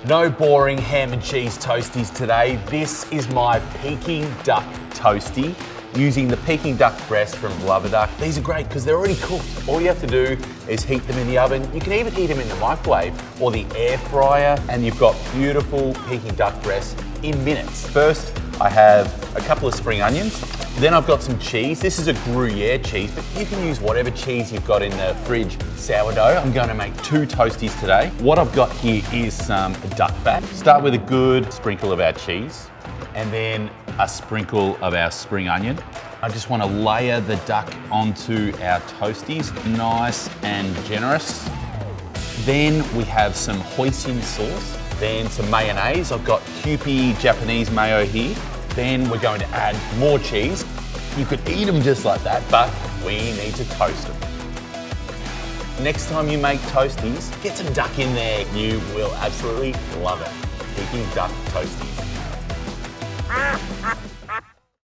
No boring ham and cheese toasties today. This is my Peking duck toastie using the Peking duck breast from Luv-a-Duck. These are great because they're already cooked. All you have to do is heat them in the oven. You can even heat them in the microwave or the air fryer, and you've got beautiful Peking duck breasts in minutes. First, I have a couple of spring onions. Then I've got some cheese. This is a Gruyere cheese, but you can use whatever cheese you've got in the fridge. Sourdough. I'm going to make 2 toasties today. What I've got here is some duck fat. Start with a good sprinkle of our cheese, and then a sprinkle of our spring onion. I just want to layer the duck onto our toasties, nice and generous. Then we have some hoisin sauce, then some mayonnaise. I've got Kewpie Japanese mayo here. Then we're going to add more cheese. You could eat them just like that, but we need to toast them. Next time you make toasties, get some duck in there. You will absolutely love it. Peking duck toasties.